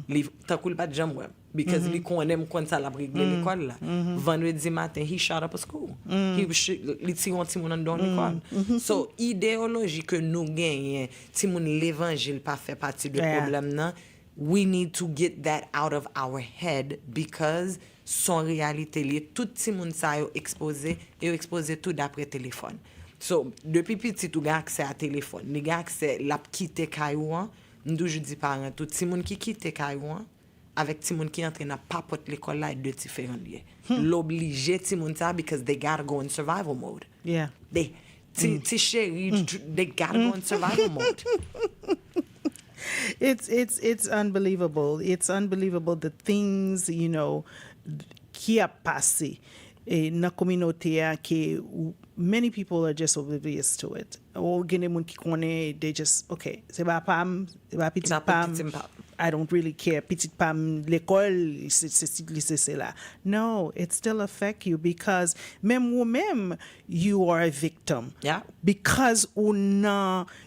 Li ta cool pas jam web because li connaît moi quand ça la régler l'école là. Vendredi matin he shot up a school. He was li ti on Timon dans l'école. So idéologie que nous gagnons, Timon l'évangile pas fait partie du problème là. We need to get that out of our head because son réalité lié tout ti moun sa yo exposé tout d'après téléphone. So depuis petit tout gars accès à téléphone, les gars accès la quitter Kaiwan, nous je dis parents tout ti moun qui quitte Kaiwan avec ti moun qui entre dans papote l'école là de différents liés. L'obligé ti moun ça because they got to go in survival mode. Yeah. They chéri, they got to go in survival mode. It's unbelievable. It's unbelievable the things, you know, qui a passé in la communauté que many people are just oblivious to it. Ou gene moun ki connaît, they just okay, c'est pas pam, c'est pas petit pam. I don't really care. Petit pam l'école, c'est là. No, it still affect you because même you are a victim. Yeah. Because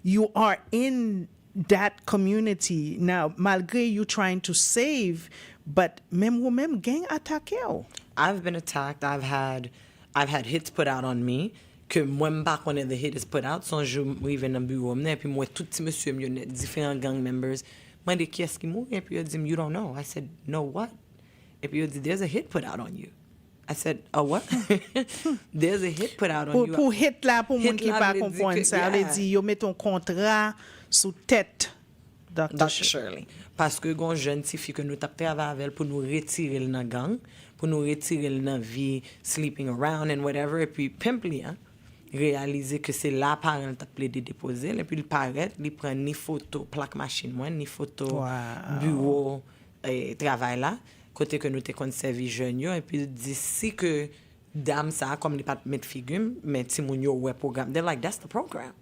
you are in that community now, malgré you trying to save, but même gang attaqué. I've been attacked. I've had hits put out on me. Que moi m'pas connais the hit is put out. Son jour m'rive dans bureau m'ne puis moi tout petit monsieur m'yonne different gang members. Moi de qui est-ce qui mourit et puis il dit you don't know. I said no what? Et puis il dit there's a hit put out on you. I said, oh what? There's a hit put out on you. Pour hit là pour moun qui pas comprendre ça veut dire yo met ton contrat sous tête Dr. Shirley. Parce que gon jeune fille que nous t'a travaillé avec pour nous retirer dans gang, pour nous retirer dans vie sleeping around and whatever et puis pimply hein. réaliser que c'est la parent qui a plaidé déposer, et puis il paraît, il prend ni photo plaque machine, moi, ni photo bureau et travail là, côté que nous t'ai conservé jeune, et puis il dit si que dame ça, comme les pas mettre figure, mais si mon yo ouais programme, they're like, that's the program.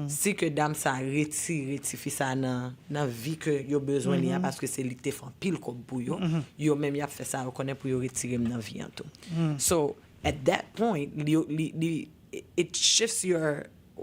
Si que dame ça rectifie ça dans vie que yo besoin li parce que c'est li te fait pile comme pour yo, yo même y a fait ça reconnaît pour yo retirer dans vie en tout. So at that point, it shifts your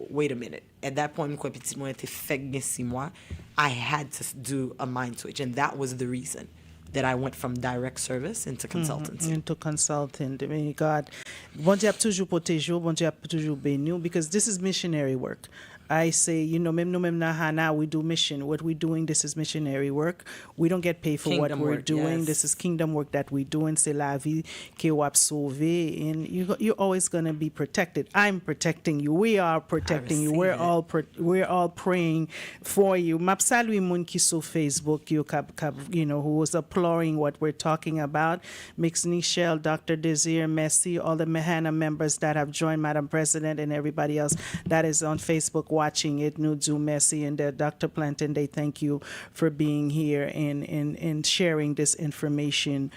wait a minute. At that point, quand petit moi était fait 6 mois, I had to do a mind switch, and that was the reason that I went from direct service into consultancy. Into consultant. I mean, God, bon Dieu a toujours protégé, bon Dieu a toujours béni, because this is missionary work. I say, même nous, même na HANA, we do mission. What we're doing, this is missionary work. We don't get paid for Kingdom what we're work, doing. yes. This is kingdom work that we're doing. C'est la vie qui wap sauver, and you're always gonna be protected. I'm protecting you. We are protecting you. We're all praying for you. Map salue moun ki sur Facebook, who was applauding what we're talking about. Mix Nichelle, Dr. Desir, Messi, all the HANA members that have joined, Madam President, and everybody else that is on Facebook watching it. Nudu, Messi, and Dr. Planton, they thank you for being here and sharing this information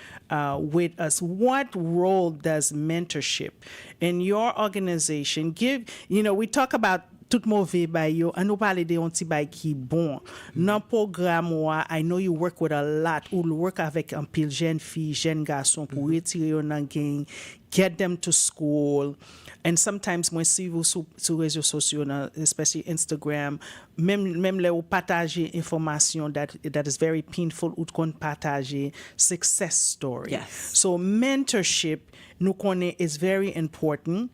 with us. What role does mentorship in your organization give? We talk about tout mauvais bay yo, and nous parler de onti bay qui bon. Dans programme I know you work with a lot, ou work avec un pile jeune fille, jeune garçon pour retirer yo nan gang, get them to school. And sometimes moi si vous sur réseaux sociaux, especially Instagram, même les ou partager information that is very painful, ou kon partager success story. Yes. So mentorship nous connaît is very important.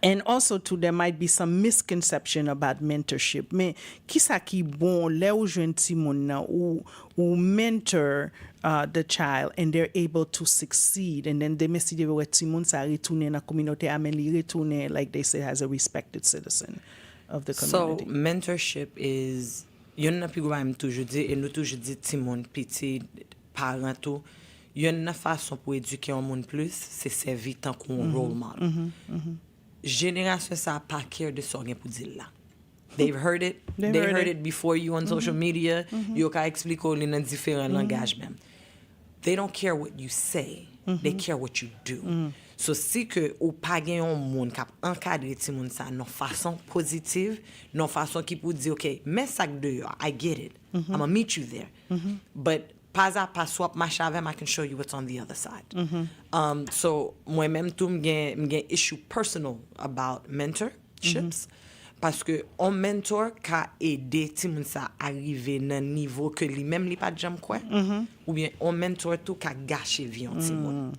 And also, too, there might be some misconception about mentorship. Mais qui sa ki bon, le ou jwen ti moun nan, ou mentor the child, and they're able to succeed. And then they may see the ti moun sa retourne na communauté, amen li retourne, like they say, as a respected citizen of the community. So, mentorship is, yon na pi gwa m toujou di, et nou toujou di ti moun, piti, parent tout, yon na façon pour éduquer un moun plus, c'est servir tant qu'on role model. Génération ça pas care de ça pour dire là. They've heard it. They heard it before you on social media. You can explique in different langage même. They don't care what you say. They care what you do. So si que ou pas gen yon moun k'ap encadrer ti moun sa non façon positive, non façon qui pour dire OK, mais ça de yo, I get it. I'm gonna meet you there. But pas à pas swap ma chavem, I can show you what's on the other side. So moi-même tout m'gen issue personal about mentorships parce que on mentor ka aider ti moun sa arriver nan niveau que li même li pas jam quoi ou bien on mentor tout ka gâcher vie on ti moun.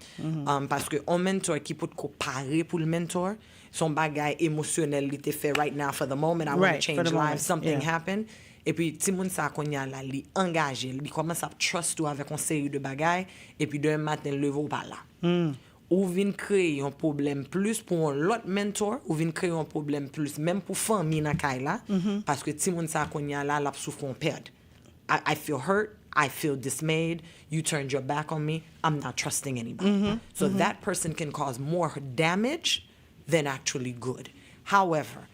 Parce que on mentor qui peut comparer pour le mentor son bagay émotionnel li te fait right now for the moment I want to change lives, something happened. Et puis, ti moun sa konya la, li engagé, li commence à trust ou avec une série de bagailles, et puis d'un matin, le levo pas là. Ou vin créer un problème plus pour l'autre mentor, ou vin créer un problème plus, même pour famille na kay la, parce que ti moun sa konya la souffre on perd. I feel hurt, I feel dismayed, you turned your back on me, I'm not trusting anybody. So that person can cause more damage than actually good. However,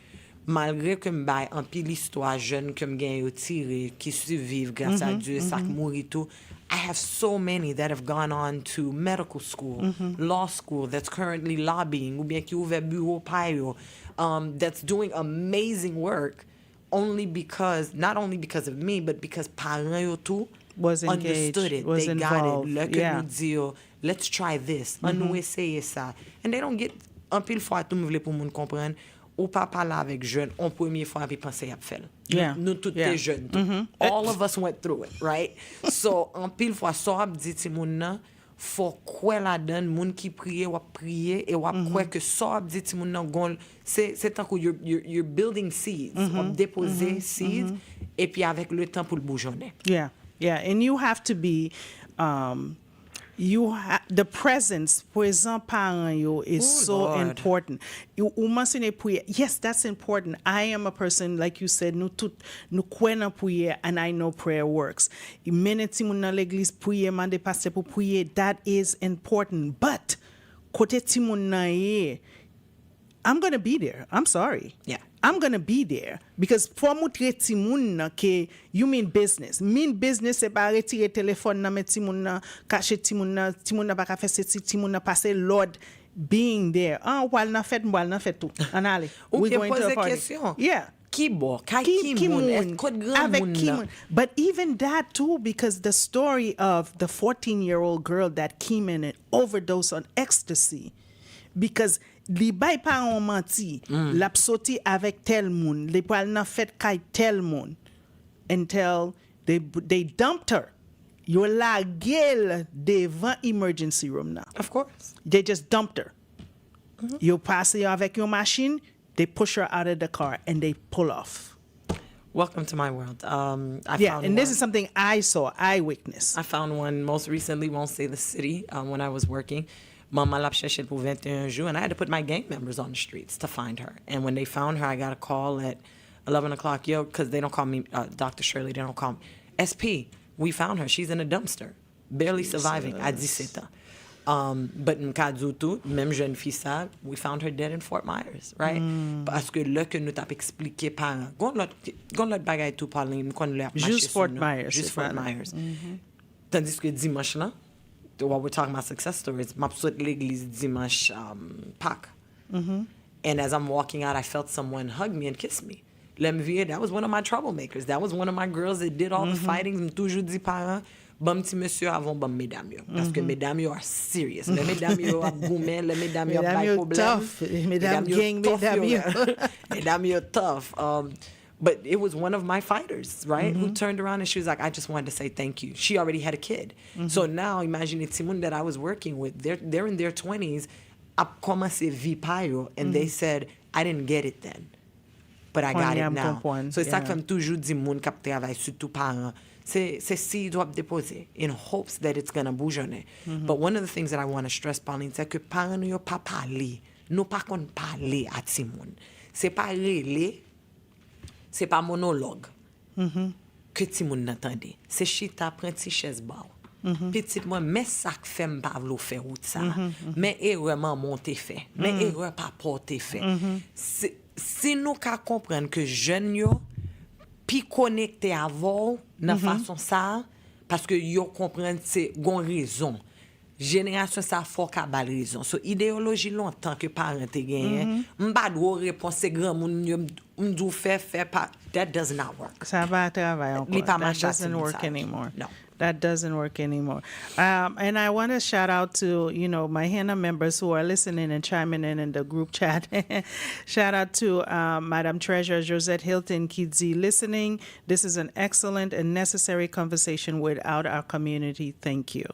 malgré que m'bay en pile histoire jeune que m'gagne yo tiré qui survivent grâce à Dieu ça mourit tout, I have so many that have gone on to medical school, law school, that's currently lobbying ou bien qui ouvert bureau payo, that's doing amazing work not only because of me but because parents yo tout was engaged, understood it, was they involved. got it. Nous dire let's try this, on nous essayer ça, and they don't get en pile fois tout me vle pour moun comprendre. Ou pas parler avec jeune en première fois puis penser à faire. Nous tous les jeunes. All of us went through it, right? So en pile fois ça dit ti moun nan faut quoi la donne moun qui prier ou prier et ou quoi que ça dit ti moun nan gon c'est tant que you're building seeds, déposer seeds et puis avec le temps pour le bourgeonner. Yeah. And you have to be the presence, présent parent yo is so important. You mentionne prière. Yes, that's important. I am a person, like you said, nous kwen prière, and I know prayer works. Minute moun nan l'église prière, mande pasteur pour prier, that is important. But, kote ti moun nan ye, I'm going to be there. I'm sorry. Yeah. I'm going to be there. Because for moutre ti moun nan ke you mean business. Mean business se pa retire téléphone nan men ti moun nan, cache ti moun nan pa ka fè se ti moun nan passe Lord being there. Wal nan fèt tout. An ale. Ou We ke going to pose a party. question. Yeah. Ki bo, kay ki moun, kote gran moun nan. But even that too, because the story of the 14-year-old girl that came in and overdosed on ecstasy, because li bay pa an manti, lap soti avec tel moun, li pral nan fèt kay tel moun, until they dumped her. Yo la gel devant emergency room now. Of course. They just dumped her. You pass her avec your machine, they push her out of the car and they pull off. Welcome to my world. And this is something I saw, I witnessed. I found one most recently, won't say the city, when I was working. Maman l'a cherché pour 21 jours, and I had to put my gang members on the streets to find her. And when they found her, I got a call at 11 o'clock, because they don't call me Dr. Shirley, they don't call me. SP, we found her. She's in a dumpster, barely surviving à 17 ans. But in Kadzutu, même jeune fille ça, we found her dead in Fort Myers, right? Parce que là que nous t'a expliqué par gon l'autre bagay tout parler m'kon le Juste Fort Myers. Juste Fort Myers. Tandis que dimanche là, while we're talking about success stories, m'a saute l'église dimanche Pâques. And as I'm walking out, I felt someone hug me and kiss me. That was one of my troublemakers. That was one of my girls that did all the fighting. M'toujours dit parents, bam ti monsieur avant bam mesdames yo. Parce que mesdames yo are serious. Les mesdames yo ap goumen, les mesdames yo ap bay problème. Tough. Mesdames gang, mesdames yo. Mesdames yo tough. But it was one of my fighters, right? Who turned around and she was like, I just wanted to say thank you. She already had a kid. So now imagine Timoun that I was working with, they're in their 20s, ap commencé vie pa yo, and they said, I didn't get it then. But I got it now. So it's like I'm toujours di moun kap travail, surtout parents. C'est seed doit déposer in hopes that it's going to bougeonner. But one of the things that I want to stress, Pauline, c'est que parents nous pas parler. Nous pas qu'on parler à ti moun. C'est pas relé, c'est pas monologue. Que ti moun n'entendait. C'est chita prend ti chaise ba. Petite moi, mais ça fait m'pa vlo faire route ça. Mais erreur monter fait. Mais erreur pas porter fait. Si nous ka comprendre que jeunes yo pi connecté avant dans façon ça parce que yo comprendre c'est gon raison. Génération ça faut ka bal raison. So idéologie longtemps que parents te gagné, m'pa do réponse c'est grand moun yo m'dou fait pas. That does not work. Ça va travailler encore. That doesn't work anymore. No. That doesn't work anymore. And I want to shout out to, my HANA members who are listening and chiming in the group chat. Shout out to Madam Treasurer Josette Hilton Kidzi listening. This is an excellent and necessary conversation without our community. Thank you.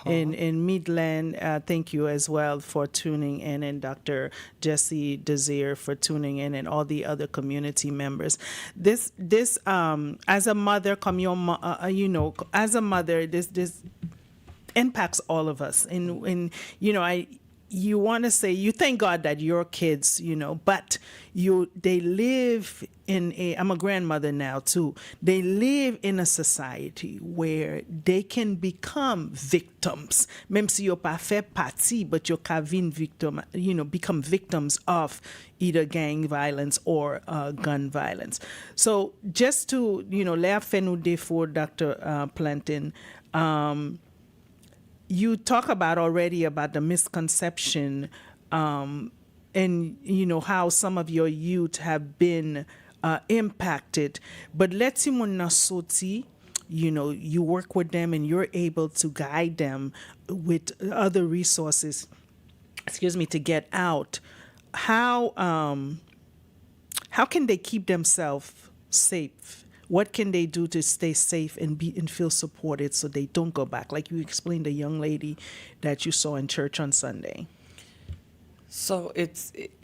In Midland, thank you as well for tuning in, and Dr. Jesse Desir for tuning in, and all the other community members. This as a mother, as a mother, this impacts all of us. And you want to say, you thank God that your kids, but they live I'm a grandmother now too. They live in a society where they can become victims. Même si yo pas fait partie, but yo ka vin victim, become victims of either gang violence or gun violence. So just to, lea fe nou defo, Dr. Plantin, you talk about already about the misconception and how some of your youth have been impacted, but let's soti, you work with them and you're able to guide them with other resources, to get out. How can they keep themselves safe? What can they do to stay safe and feel supported so they don't go back? Like you explained the young lady that you saw in church on Sunday. So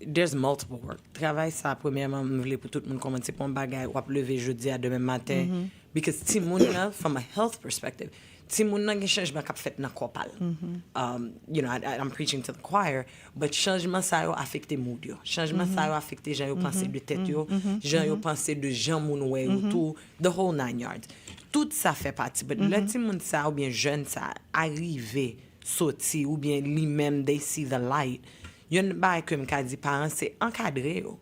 there's multiple work. Travail ça premièrement m'vle pour tout le monde commencer pour un bagay ou lever jeudi à demain matin because ti moun là from a health perspective ti moun nan gen changement k'ap fait nan corps I'm preaching to the choir, but changement ça yo affecté mood yo. Changement ça yo affecté gens yo penser de tête yo, gens yo penser de gens moun wè autour, the whole 9 yards. Tout ça fait partie, but le ti moun ça ou bien jeune ça arrivé sorti ou bien lui-même they see the light. Yon ba ke m'ka di parents c'est encadrer yo.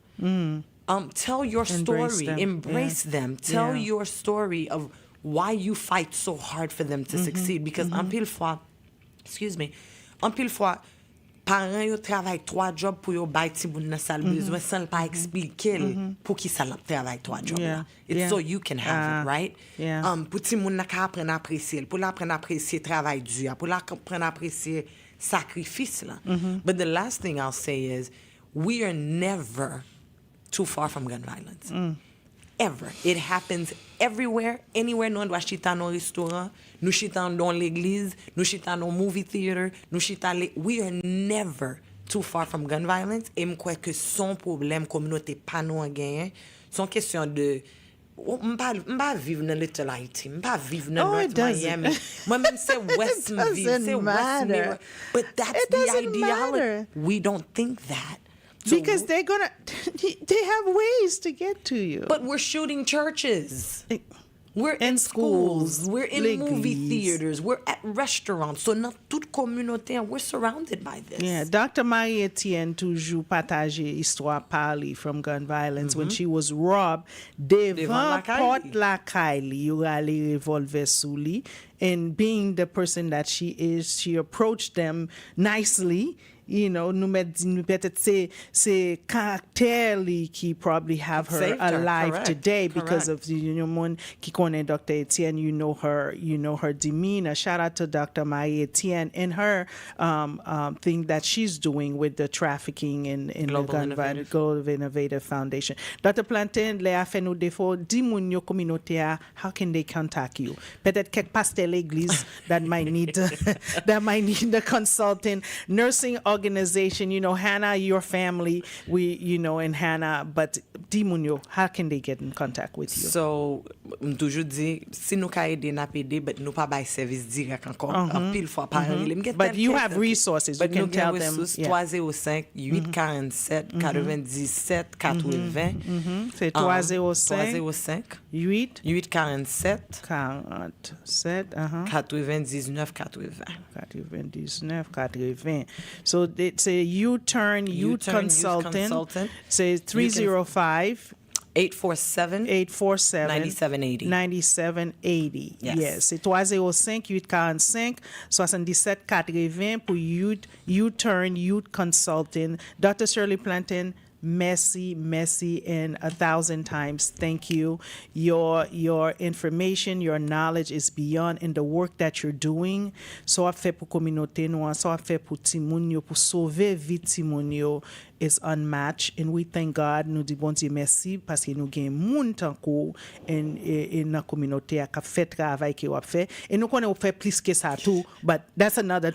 Tell your Embrace story, them. embrace Yeah. them, tell Yeah. your story of why you fight so hard for them to succeed. Because en pile fois, en pile fois, parents yo travaillent 3 jobs pour yo bay ti moun nan sal besoin sans pas expliquer pour qui ça l'a travaille 3 jobs. Yeah. It's Yeah. so you can have it, right? Yeah. Pour ti moun nan ka apprendre à apprécier, pour l'apprendre à apprécier travail dur, pour l'apprendre à apprécier sacrifice là. But the last thing I'll say is we are never too far from gun violence. Ever. It happens everywhere, anywhere. Nous doit chita dans restaurant, nous chita dans l'église, nous chita dans movie theater, nous chita we are never too far from gun violence. Et m'crois que son problème communauté pas nous en gagner, son question de m'pas vivre dans Little Haiti, m'pas vivre dans North Miami. Moi-même c'est Westonville, c'est Westmere. But that's the ideology. We don't think that. So Because they have ways to get to you. But we're shooting churches. We're in In schools. schools, We're in movie l'église. theaters. We're at restaurants. So dans toute communauté, we're surrounded by this. Yeah, Dr. Marie Etienne toujours partage histoire parler from gun violence when she was robbed devant la caille. porte la caille. You allé revolver sous lui, and being the person that she is, she approached them nicely. You know, nous peut-être c'est caractère li qui probably have her Saved her, alive correct, today because correct. of mon qui connaît Dr. Etienne. You know her demeanor. Shout out to Dr. Marie Etienne and her thing that she's doing with the trafficking in Global the gun Innovative. Global Innovative Foundation. Dr. Plantain, le a fait nous défaut, dis moun yo communauté a, how can they contact you? Peut-être quelques pasteurs l'église that might need the consulting nursing organization, you know, HANA, your family, in HANA, but dis moun yo, how can they get in contact with you? So, toujours dit, si nous ka aider, n'a pas aider, but nous pas bay service direct encore. En pile fois par But you have resources. You can tell them. Yeah. 305 847 97 80. C'est 305 305 8 847 47 99 80. 99 80. So it's a U-turn youth consultant. Say 305 847 847 9780. 9780. Yes. Yes. C'est 305 845 77 80 pour U-turn youth consulting. Dr. Shirley Plantain, merci, and 1,000 times thank you. Your information, your knowledge is beyond in the work that you're doing. So a fait pour communauté nous, so a fait pour ti moun yo, pour sauver vie ti moun yo is unmatched, and we thank God. Nous dit bon Dieu merci parce que nous gain moun tankou in la communauté a fait travail qui a fait, et nous connaissons fait plus que ça tout, but that's another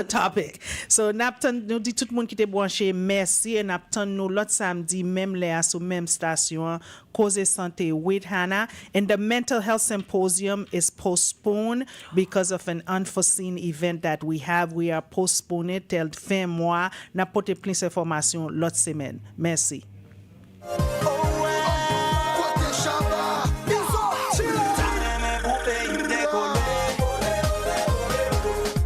topic. So naptan nous dit tout le monde qui était branché merci, et naptan nous l'autre samedi même les sous même station Cause Santé with Hannah, and the mental health symposium is postponed because of an unforeseen event that we have. We are postponing till fin mois. N'a porté plus d'informations l'autre semaine. Merci.